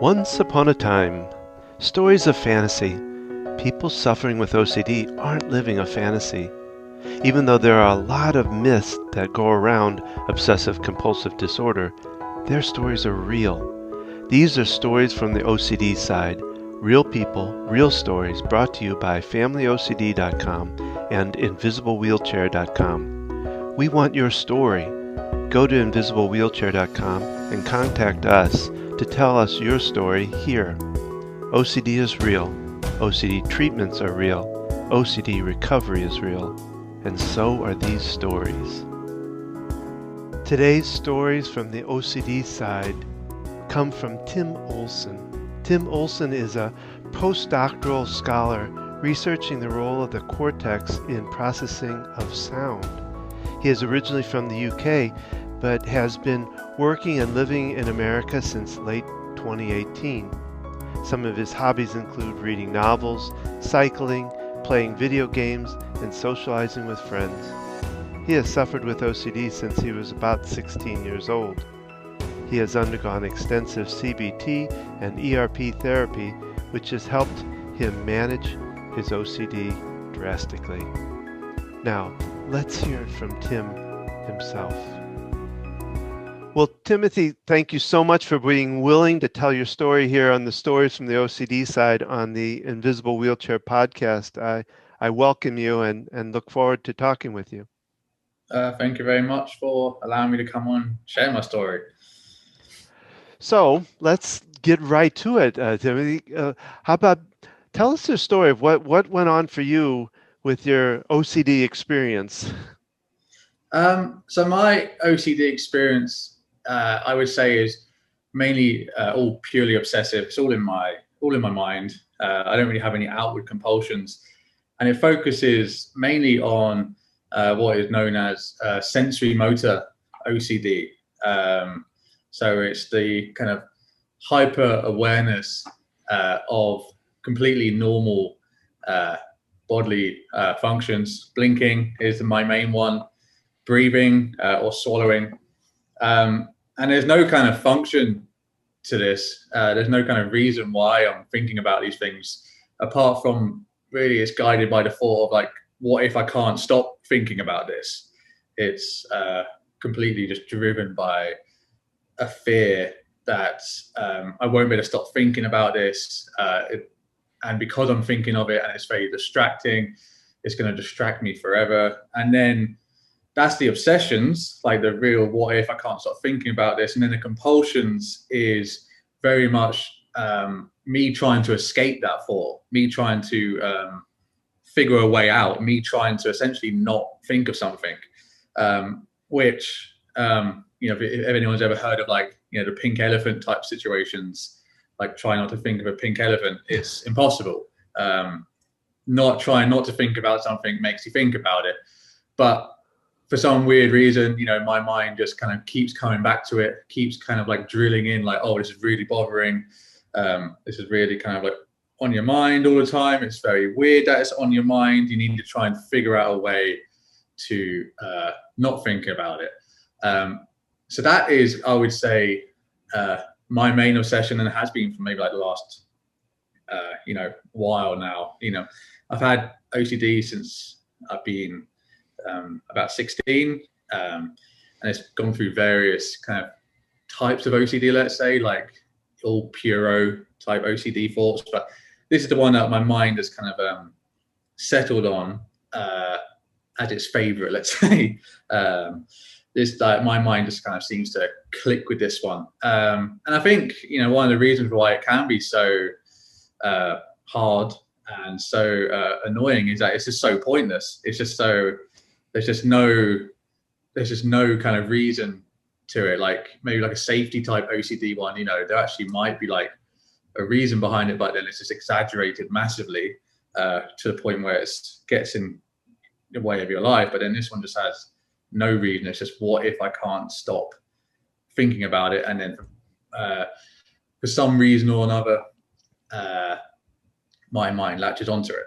Once upon a time, stories of fantasy. People suffering with OCD aren't living a fantasy. Even though there are a lot of myths that go around obsessive compulsive disorder, their stories are real. These are stories from the OCD side. Real people, real stories, brought to you by FamilyOCD.com and InvisibleWheelchair.com. We want your story. Go to InvisibleWheelchair.com and contact us to tell us your story here. OCD is real. OCD treatments are real. OCD recovery is real. And so are these stories. Today's stories from the OCD side come from Tim Olsen. Tim Olsen is a postdoctoral scholar researching the role of the cortex in processing of sound. He is originally from the UK, but has been working and living in America since late 2018. Some of his hobbies include reading novels, cycling, playing video games, and socializing with friends. He has suffered with OCD since he was about 16 years old. He has undergone extensive CBT and ERP therapy, which has helped him manage his OCD drastically. Now, let's hear it from Tim himself. Well, Timothy, thank you so much for being willing to tell your story here on the Stories from the OCD side on the Invisible Wheelchair podcast. I welcome you and look forward to talking with you. Thank you very much for allowing me to come on and share my story. So let's get right to it, Timothy. How about tell us your story of what went on for you with your OCD experience? So my OCD experience, I would say, is mainly all purely obsessive. It's all in my mind. I don't really have any outward compulsions, and it focuses mainly on what is known as sensorimotor OCD. So it's the kind of hyper awareness of completely normal bodily functions. Blinking is my main one, breathing or swallowing. And there's no kind of function to this. There's no kind of reason why I'm thinking about these things, apart from really it's guided by the thought of like, what if I can't stop thinking about this? It's completely just driven by a fear that I won't be able to stop thinking about this. And because I'm thinking of it and it's very distracting, it's going to distract me forever. And then that's the obsessions, like the real what if I can't stop thinking about this. And then the compulsions is very much me trying to escape that thought, me trying to figure a way out, me trying to essentially not think of something, which, if anyone's ever heard of the pink elephant type situations, like try not to think of a pink elephant, it's impossible. Trying not to think about something makes you think about it. But for some weird reason, my mind just kind of keeps coming back to it, keeps kind of like drilling in like, oh, this is really bothering. This is really kind of like on your mind all the time. It's very weird that it's on your mind. You need to try and figure out a way to not think about it. So that is, I would say, my main obsession, and it has been for maybe like the last, while now. I've had OCD since I've been about 16, and it's gone through various kind of types of OCD, let's say, like all puro type OCD thoughts. But this is the one that my mind has kind of settled on as its favorite, let's say. My mind just kind of seems to click with this one. And I think, one of the reasons why it can be so hard and so annoying is that it's just so pointless. It's just so, there's just no kind of reason to it. Like maybe like a safety type OCD one, there actually might be like a reason behind it, but then it's just exaggerated massively to the point where it gets in the way of your life. But then this one just has no reason. It's just, what if I can't stop thinking about it? And then for some reason or another, my mind latches onto it.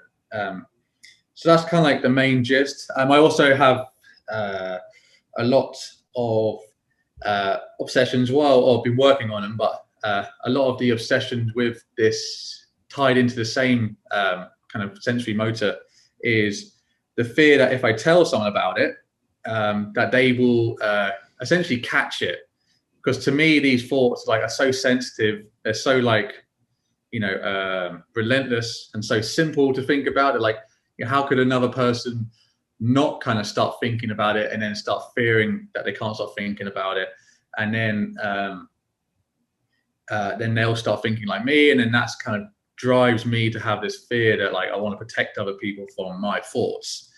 So that's kind of like the main gist. I also have a lot of obsessions. Well, I've been working on them, but a lot of the obsessions with this tied into the same kind of sensory motor is the fear that if I tell someone about it, that they will essentially catch it. Because to me, these thoughts like are so sensitive. They're so like, relentless and so simple to think about. It like, how could another person not kind of start thinking about it and then start fearing that they can't stop thinking about it, and then they'll start thinking like me, and then that's kind of drives me to have this fear that like I want to protect other people from my thoughts,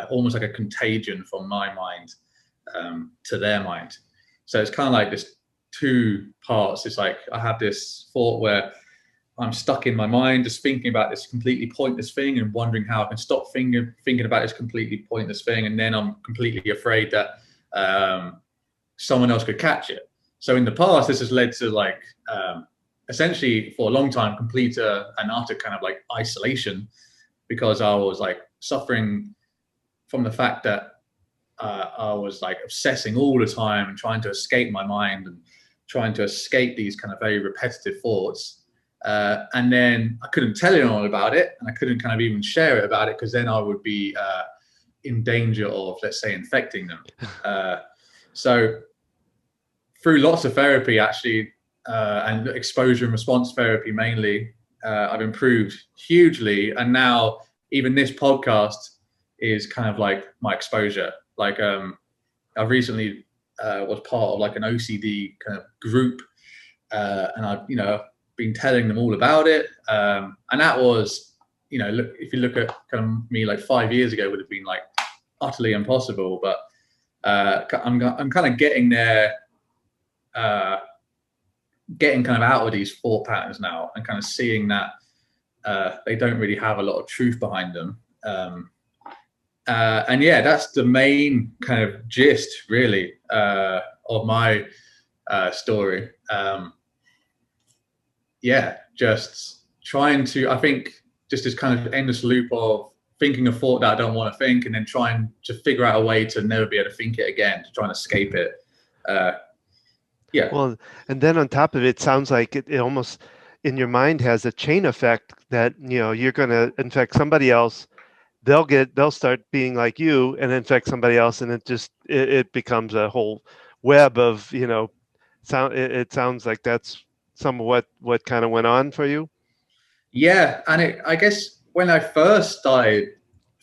almost like a contagion from my mind to their mind. So it's kind of like this two parts. It's like I have this thought where I'm stuck in my mind just thinking about this completely pointless thing and wondering how I can stop thinking about this completely pointless thing, and then I'm completely afraid that someone else could catch it. So in the past, this has led to like essentially for a long time complete and utter kind of like isolation, because I was like suffering from the fact that I was like obsessing all the time and trying to escape my mind and trying to escape these kind of very repetitive thoughts. And then I couldn't tell anyone about it, and I couldn't kind of even share it about it, because then I would be in danger of, let's say, infecting them. So through lots of therapy, actually, and exposure and response therapy mainly, I've improved hugely. And now even this podcast is kind of like my exposure. Like I recently was part of like an OCD kind of group, and I've been telling them all about it. And that was, look, if you look at kind of me like 5 years ago, would have been like utterly impossible. But I'm kind of getting there, getting kind of out of these thought patterns now, and kind of seeing that they don't really have a lot of truth behind them. And yeah, that's the main kind of gist, really, of my story. Yeah, just trying to, I think, just this kind of endless loop of thinking a thought that I don't want to think, and then trying to figure out a way to never be able to think it again, to try and escape it. Yeah. Well, and then on top of it, it sounds like it almost in your mind has a chain effect that, you're going to infect somebody else. They'll start being like you and infect somebody else. And it becomes a whole web of, it sounds like that's some of what kind of went on for you. Yeah. And I guess when I first started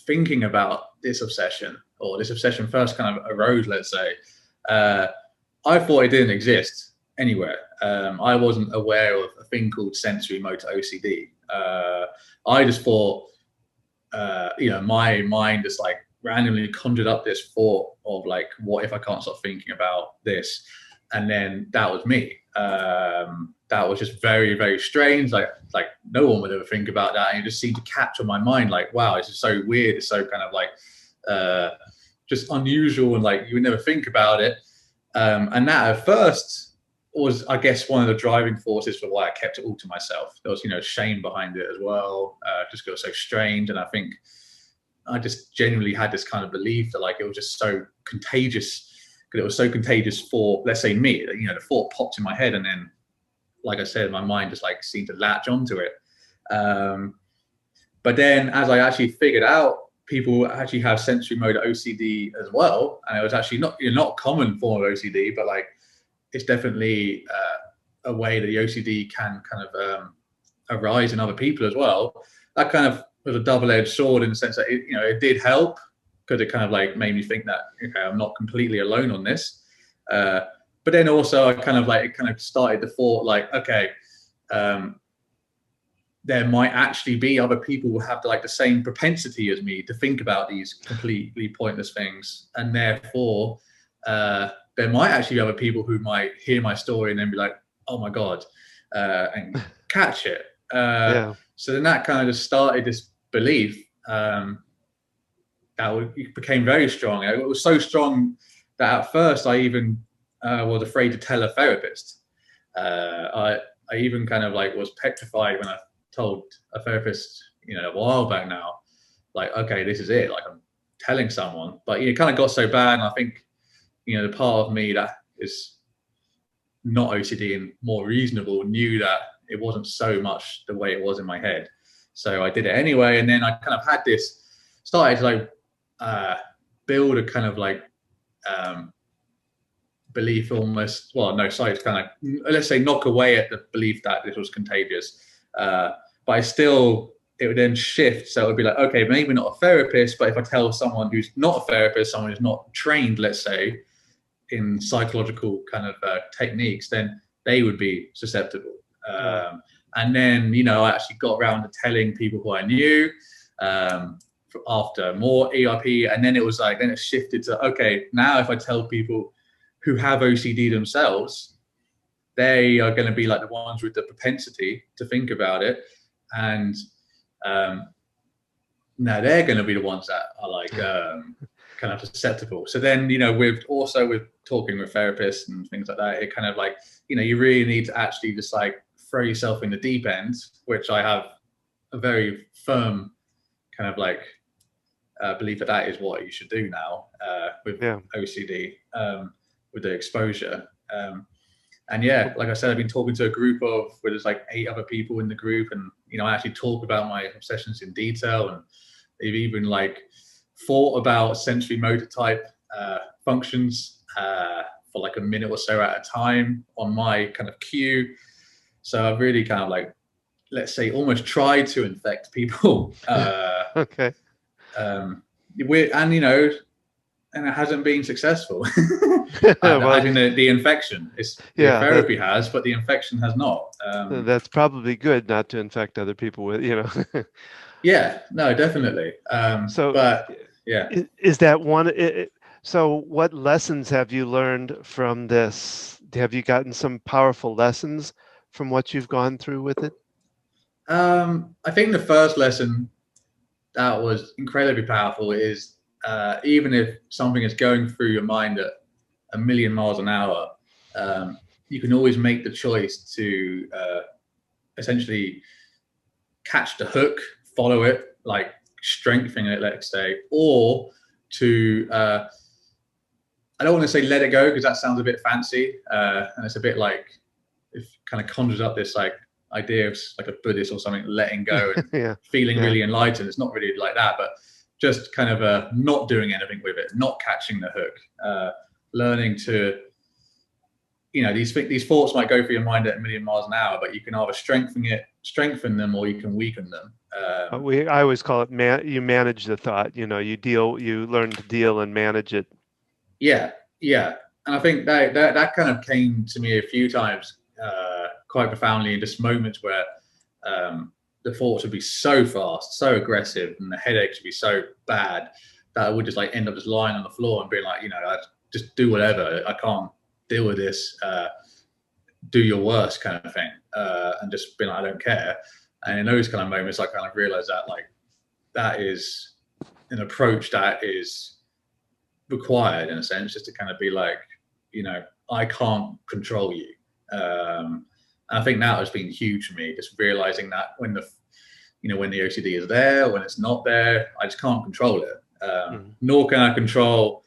thinking about this obsession, or this obsession first kind of arose, let's say, I thought it didn't exist anywhere. I wasn't aware of a thing called sensorimotor OCD. I just thought, my mind just like randomly conjured up this thought of like, what if I can't stop thinking about this? And then that was me. That was just very, very strange. Like no one would ever think about that. And it just seemed to capture my mind. Like, wow, this is so weird. It's so kind of like just unusual, and like you would never think about it. And that at first was, I guess, one of the driving forces for why I kept it all to myself. There was, shame behind it as well. Just got so strange. And I think I just genuinely had this kind of belief that like it was just so contagious, because it was so contagious for, let's say, me. The thought popped in my head, and then, like I said, my mind just like seemed to latch onto it. But then as I actually figured out, people actually have sensorimotor OCD as well, and it was actually not a common form of OCD, but like it's definitely a way that the OCD can kind of arise in other people as well. That kind of was a double-edged sword, in the sense that it did help, because it kind of like made me think that I'm not completely alone on this. But then also I kind of like, it kind of started the thought like, okay, there might actually be other people who have like the same propensity as me to think about these completely pointless things, and therefore there might actually be other people who might hear my story and then be like, oh my god, and catch it. Yeah. So then that kind of just started this belief that became very strong. It was so strong that at first I even was afraid to tell a therapist. I even kind of like was petrified when I told a therapist, a while back now, like, okay, this is it. Like I'm telling someone, but it kind of got so bad. And I think, the part of me that is not OCD and more reasonable knew that it wasn't so much the way it was in my head. So I did it anyway. And then I kind of had this, started to like build a kind of like belief almost, well, no, sorry, it's kind of, let's say, knock away at the belief that this was contagious. But I still, it would then shift. So it would be like, okay, maybe not a therapist, but if I tell someone who's not a therapist, someone who's not trained, let's say, in psychological kind of techniques, then they would be susceptible. And then, I actually got around to telling people who I knew after more ERP. And then it was like, then it shifted to, okay, now if I tell people who have OCD themselves, they are going to be like the ones with the propensity to think about it. And now they're going to be the ones that are like kind of susceptible. So then, with talking with therapists and things like that, it kind of like, you really need to actually just like throw yourself in the deep end, which I have a very firm kind of like belief that is what you should do now with OCD, with the exposure. And yeah, like I said, I've been talking to a group where there's like 8 other people in the group, and I actually talk about my obsessions in detail, and they've even like thought about sensorimotor type functions for like a minute or so at a time on my kind of cue. So I've really kind of like, let's say, almost tried to infect people. Okay. And and it hasn't been successful. Well, Having the infection, the therapy has, but the infection has not. That's probably good not to infect other people with, Yeah, no, definitely. But yeah, is that one? So what lessons have you learned from this? Have you gotten some powerful lessons from what you've gone through with it? I think the first lesson that was incredibly powerful is even if something is going through your mind at 1,000,000 miles an hour, you can always make the choice to essentially catch the hook, follow it, like strengthen it, let's say, or to I don't want to say let it go, because that sounds a bit fancy, and it's a bit like it kind of conjures up this like idea of like a Buddhist or something, letting go and feeling really enlightened. It's not really like that, but just kind of not doing anything with it, not catching the hook, learning to, these thoughts might go through your mind at 1,000,000 miles an hour, but you can either strengthen them, or you can weaken them. I always call it you manage the thought. You learn to deal and manage it. Yeah, and I think that kind of came to me a few times, quite profoundly, in just moments where the thoughts would be so fast, so aggressive, and the headaches would be so bad that I would just like end up just lying on the floor and being like, I just do whatever. I can't deal with this. Do your worst, kind of thing, and just being like, I don't care. And in those kind of moments, I kind of realized that like that is an approach that is required, in a sense, just to kind of be like, I can't control you. And I think that has been huge for me, just realizing that when the OCD is there, when it's not there, I just can't control it. Nor can I control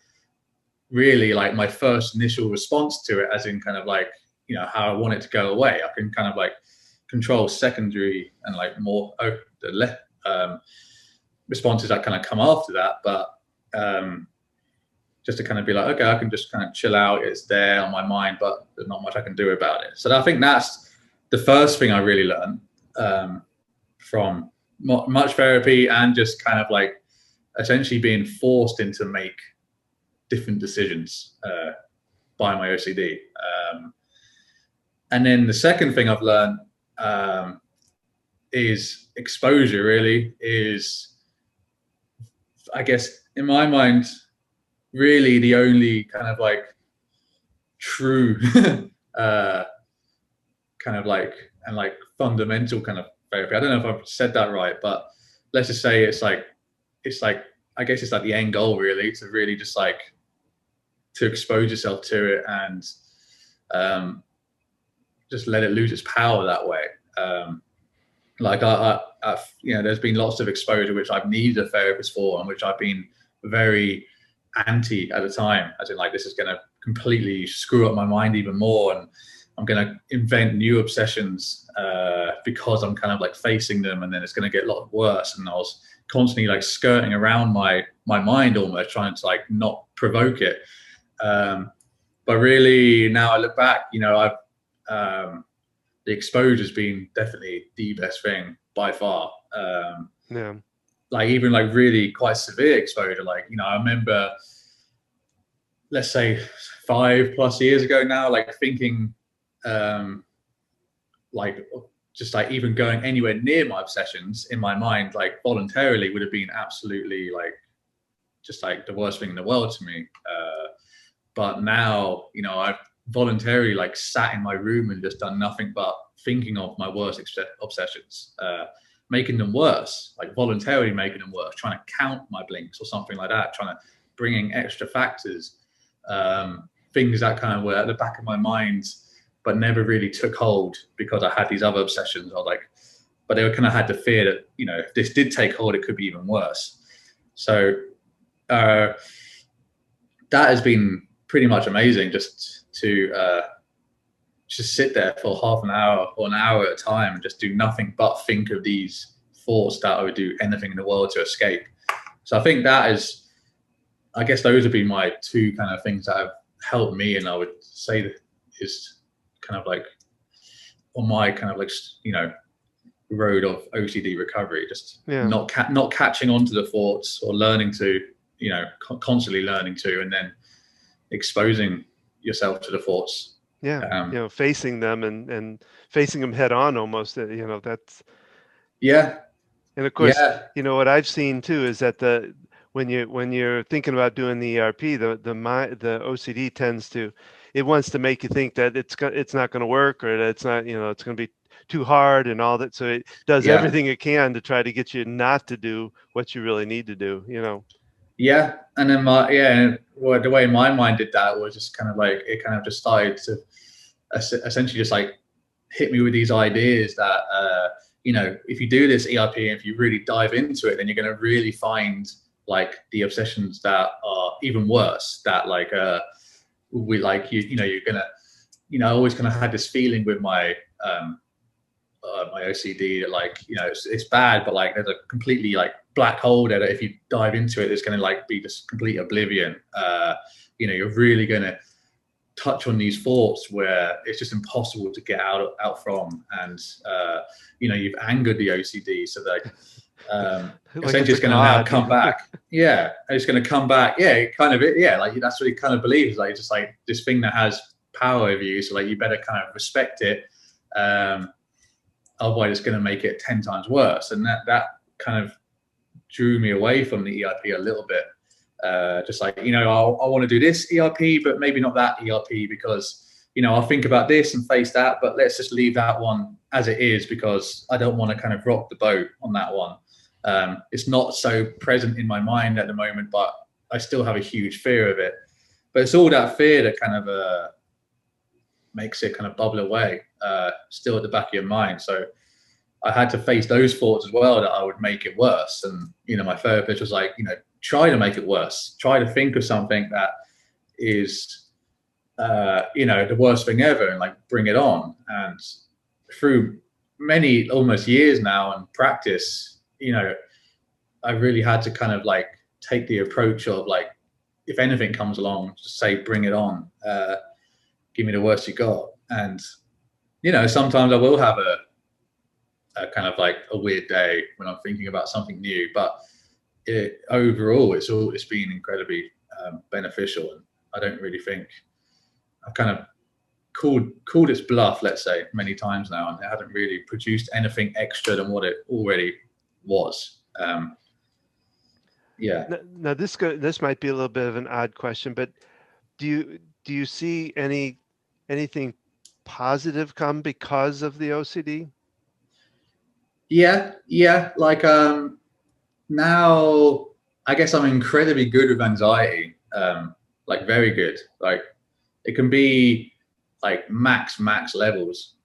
really like my first initial response to it, as in kind of like, how I want it to go away. I can kind of like control secondary and like more responses that kind of come after that. But just to kind of be like, okay, I can just kind of chill out. It's there on my mind, but there's not much I can do about it. So I think that's the first thing I really learned from much therapy, and just kind of like essentially being forced into make different decisions by my OCD. And then the second thing I've learned is exposure, really, is, I guess, in my mind, really the only kind of like true kind of like, and like fundamental kind of therapy. I don't know if I've said that right, but let's just say it's like I guess it's like the end goal, really, to really just like to expose yourself to it, and just let it lose its power that way. Like I there's been lots of exposure which I've needed a therapist for, and which I've been very anti at the time, as in like, this is going to completely screw up my mind even more, and I'm going to invent new obsessions because I'm kind of like facing them, and then it's going to get a lot worse. And I was constantly like skirting around my mind, almost trying to like not provoke it. But really, now I look back, I've the exposure's been definitely the best thing by far. Yeah. Like even like really quite severe exposure. Like, I remember, let's say 5+ years ago now, like thinking, like just like even going anywhere near my obsessions in my mind, like voluntarily, would have been absolutely like just like the worst thing in the world to me. But now, I've voluntarily like sat in my room and just done nothing but thinking of my worst obsessions, making them worse, like voluntarily making them worse, trying to count my blinks or something like that, trying to bring in extra factors, things that kind of were at the back of my mind, but never really took hold because I had these other obsessions. I was like, but they were kind of had the fear that, if this did take hold, it could be even worse. So that has been pretty much amazing, just to just sit there for half an hour or an hour at a time and just do nothing but think of these thoughts that I would do anything in the world to escape. So I think that is, I guess those have been my two kind of things that have helped me, and I would say that is kind of like on my kind of like, road of OCD recovery, just not catching on to the thoughts, or learning to, constantly learning to, and then exposing yourself to the thoughts. Facing them and facing them head on almost, that's. Yeah. And of course, what I've seen too is that when you're thinking about doing the ERP, the OCD tends to, it wants to make you think that it's not going to work, or that it's not, it's going to be too hard and all that. So it does everything it can to try to get you not to do what you really need to do, Yeah. And then the way my mind did that was just kind of like, it kind of just started to essentially just like hit me with these ideas that, if you do this ERP and if you really dive into it, then you're going to really find like the obsessions that are even worse, that like, we like, you're going to, I always kind of had this feeling with my, my OCD that like, it's bad, but like there's a completely like black hole that if you dive into it, it's going to like be just complete oblivion. You're really going to touch on these thoughts where it's just impossible to get out from, and you've angered the OCD, so like essentially it's going to now come back. It's going to come back. Like that's what he kind of believes, like just like this thing that has power over you, so like you better kind of respect it, otherwise it's going to make it 10 times worse. And that kind of drew me away from the ERP a little bit. Just like, I want to do this ERP, but maybe not that ERP, because, I'll think about this and face that, but let's just leave that one as it is, because I don't want to kind of rock the boat on that one. It's not so present in my mind at the moment, but I still have a huge fear of it. But it's all that fear that kind of makes it kind of bubble away, still at the back of your mind. So I had to face those thoughts as well, that I would make it worse. And, my therapist was like, try to make it worse. Try to think of something that is, the worst thing ever, and like bring it on. And through many almost years now and practice, I really had to kind of like take the approach of like, if anything comes along, just say, bring it on. Give me the worst you got. And, sometimes I will have a kind of like a weird day when I'm thinking about something new, but overall it's been incredibly beneficial. And I don't really think I've kind of called its bluff, let's say, many times now, and it hasn't really produced anything extra than what it already was. Now this might be a little bit of an odd question, but do you see anything positive come because of the OCD? Yeah. Like now I guess I'm incredibly good with anxiety, like very good. Like it can be like max levels.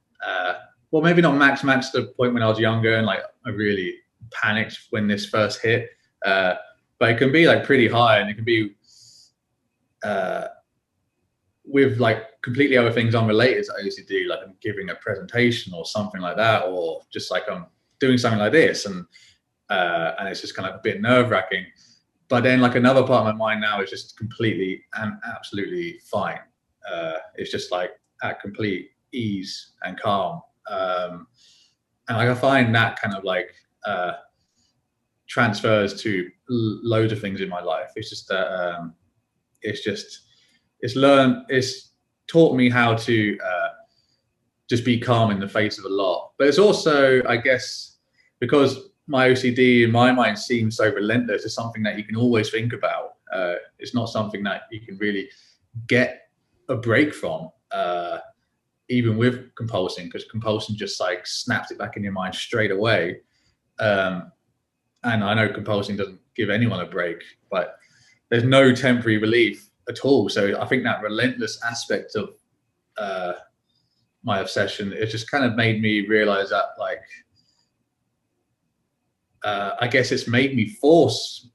well, maybe not max to the point when I was younger and like I really panicked when this first hit. But it can be like pretty high, and it can be with like completely other things unrelated to OCD, like I'm giving a presentation or something like that, or just like I'm doing something like this, and it's just kind of a bit nerve-wracking. But then like another part of my mind now is just completely and absolutely fine. It's just like at complete ease and calm. And like I find that kind of like transfers to loads of things in my life. It's just it's taught me how to just be calm in the face of a lot. But it's also, I guess, because my OCD in my mind seems so relentless, it's something that you can always think about. It's not something that you can really get a break from, even with compulsion, because compulsion just like snaps it back in your mind straight away. And I know compulsion doesn't give anyone a break, but there's no temporary relief at all. So I think that relentless aspect of my obsession, it just kind of made me realize that, like, I guess it's made me force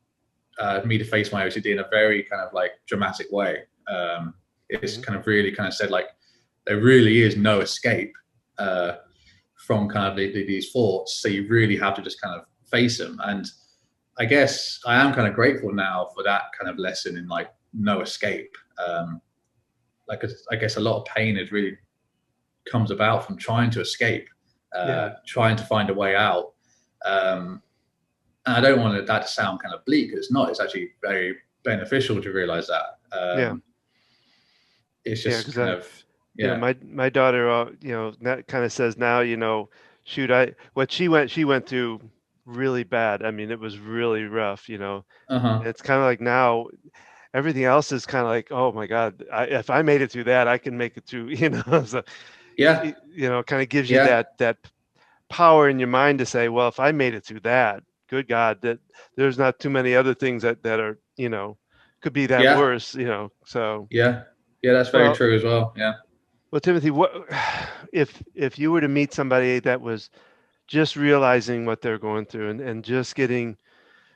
me to face my OCD in a very kind of like dramatic way. It's kind of really kind of said like there really is no escape from kind of these thoughts. So you really have to just kind of face them. And I guess I am kind of grateful now for that kind of lesson in like no escape. Like I guess a lot of pain is really comes about from trying to escape, trying to find a way out. And I don't want that to sound kind of bleak. It's not. It's actually very beneficial to realize that. It's just kind of, you know, my daughter, you know, that kind of says now, you know, shoot, she went through really bad. I mean, it was really rough, you know. It's kind of like now everything else is kind of like, oh my God, if I made it through that, I can make it through, you know. So, you know, kind of gives you that power in your mind to say, well, if I made it through that, good God, that there's not too many other things that are, you know, could be that worse, you know. So that's very true as well. Well, Timothy, what if you were to meet somebody that was just realizing what they're going through and just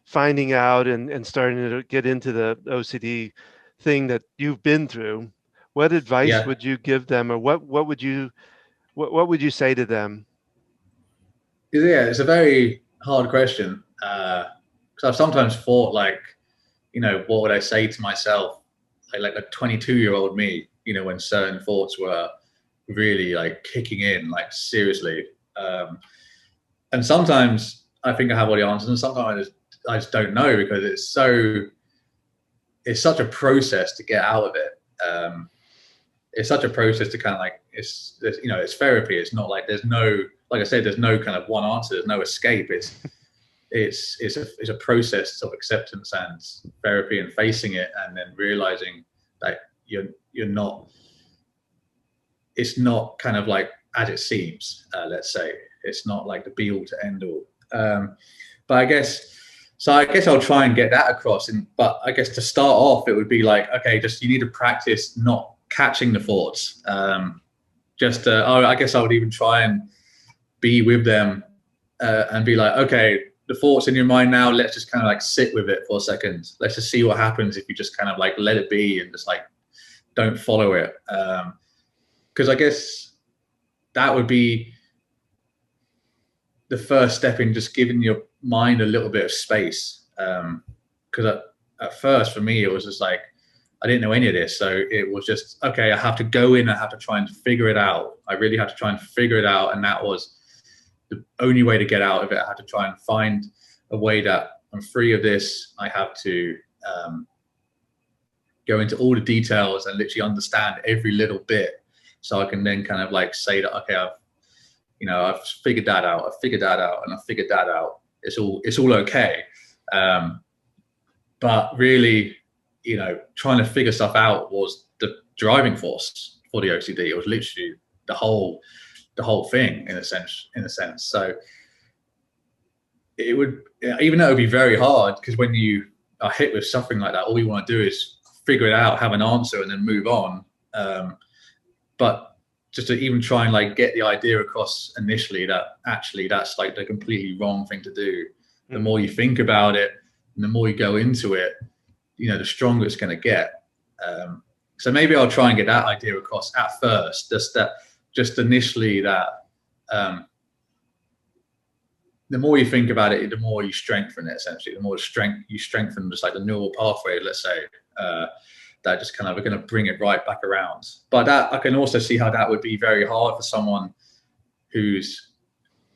finding out and starting to get into the OCD thing that you've been through, what advice would you give them, or what would you say to them? Yeah, it's a very hard question, because I've sometimes thought like, you know, what would I say to myself, like a 22-year-old me, you know, when certain thoughts were really like kicking in, like seriously. And sometimes I think I have all the answers, and sometimes I just don't know, because it's such a process to get out of it. It's such a process to kind of like, you know, it's therapy. It's not like there's no, like I said, there's no kind of one answer. There's no escape. It's a process of acceptance and therapy and facing it, and then realizing that you're not, it's not kind of like as it seems, let's say. It's not like the be all to end all. But I guess I'll try and get that across. But I guess to start off, it would be like, okay, just you need to practice not catching the thoughts. I guess I would even try and be with them and be like, okay, the thoughts in your mind now, let's just kind of like sit with it for a second. Let's just see what happens if you just kind of like let it be and just like don't follow it. Because I guess that would be the first step in just giving your mind a little bit of space. Because at first for me, it was just like, I didn't know any of this. So it was just, okay, I have to go in, I have to try and figure it out. I really have to try and figure it out. And that was the only way to get out of it. I had to try and find a way that I'm free of this. I have to go into all the details and literally understand every little bit, so I can then kind of like say that, okay, I've figured that out. I figured that out, and I figured that out. It's all okay. But really, you know, trying to figure stuff out was the driving force for the OCD. It was literally the whole thing in a sense. So it would, even though it would be very hard, because when you are hit with something like that, all you want to do is figure it out, have an answer, and then move on. But just to even try and like get the idea across initially that actually that's like the completely wrong thing to do. The more you think about it and the more you go into it, the stronger it's going to get. So maybe I'll try and get that idea across at first, just initially that the more you think about it, the more you strengthen it, essentially. The more you strengthen just like the neural pathway, let's say, that just kind of are going to bring it right back around. But that I can also see how that would be very hard for someone who's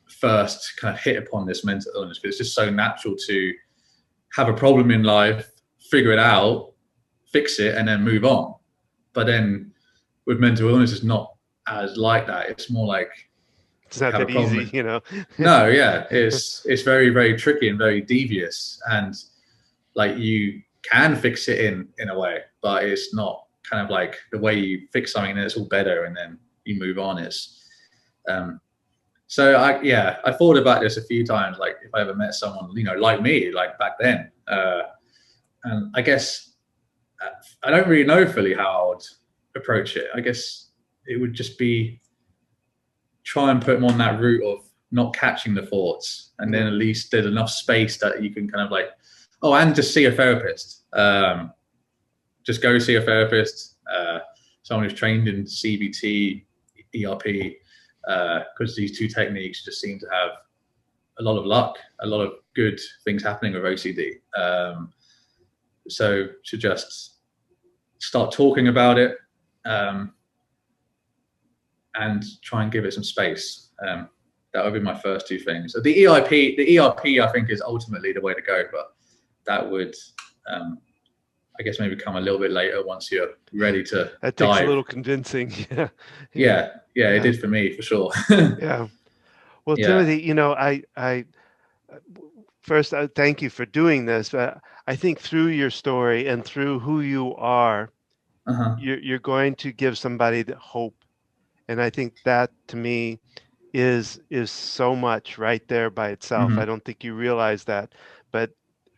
first kind of hit upon this mental illness, because it's just so natural to have a problem in life, figure it out, fix it, and then move on. But then with mental illness, it's not as like that. It's more like it's not that easy, No, yeah, it's very, very tricky and very devious, and like you can fix it in a way, but it's not kind of like the way you fix something and it's all better and then you move on. So I thought about this a few times, like if I ever met someone, like me, like back then, and I guess I don't really know fully how I would approach it. I guess it would just be try and put them on that route of not catching the thoughts, and then at least there's enough space that you can kind of like, and just see a therapist. Just go see a therapist, someone who's trained in CBT, ERP, because these two techniques just seem to have a lot of luck, a lot of good things happening with OCD. So to just start talking about it, and try and give it some space. That would be my first two things. So the ERP, I think, is ultimately the way to go, but that would, I guess, maybe come a little bit later once you're ready to That dive. takes a little convincing. Yeah, it did for me, for sure. Yeah. Well, Timothy, I first, thank you for doing this. But I think through your story and through who you are, you're going to give somebody the hope. And I think that, to me, is so much right there by itself. I don't think you realize that, but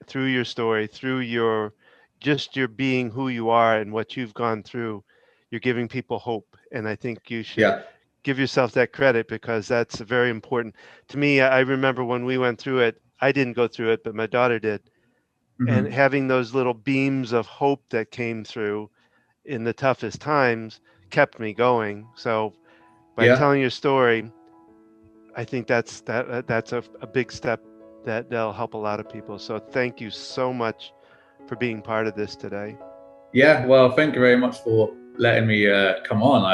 through your story, through your being who you are and what you've gone through, you're giving people hope. And I think you should give yourself that credit, because that's very important. To me, I remember when we went through it, I didn't go through it, but my daughter did. And having those little beams of hope that came through in the toughest times kept me going. So by telling your story, I think that's a big step that'll help a lot of people. So thank you so much for being part of this today. Yeah, well, thank you very much for letting me come on.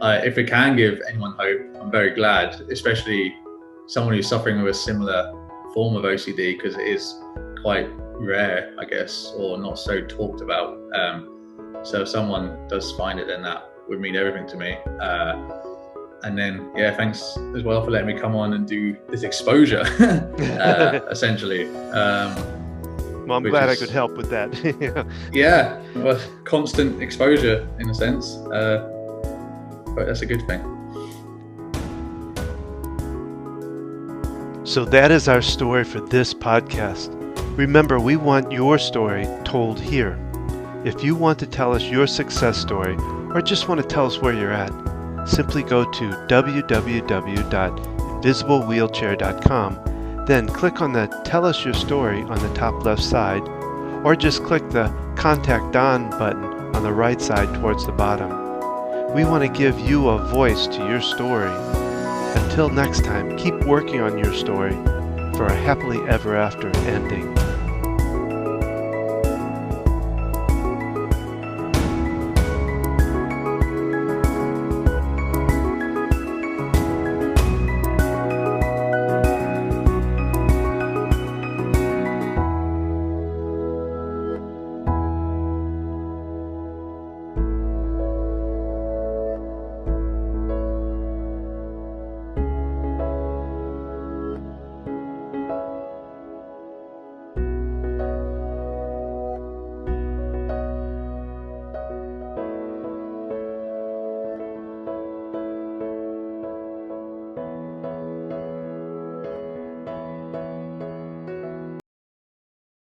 If it can give anyone hope, I'm very glad, especially someone who's suffering with a similar form of OCD, because it is quite rare, I guess, or not so talked about. So if someone does find it, then that would mean everything to me. And then, thanks as well for letting me come on and do this exposure, essentially. Well, I'm glad I could help with that. Yeah, well, constant exposure in a sense, but that's a good thing. So that is our story for this podcast. Remember, we want your story told here. If you want to tell us your success story, or just want to tell us where you're at, simply go to www.invisiblewheelchair.com, then click on the Tell Us Your Story on the top left side, or just click the Contact Don button on the right side towards the bottom. We want to give you a voice to your story. Until next time, keep working on your story for a happily ever after ending.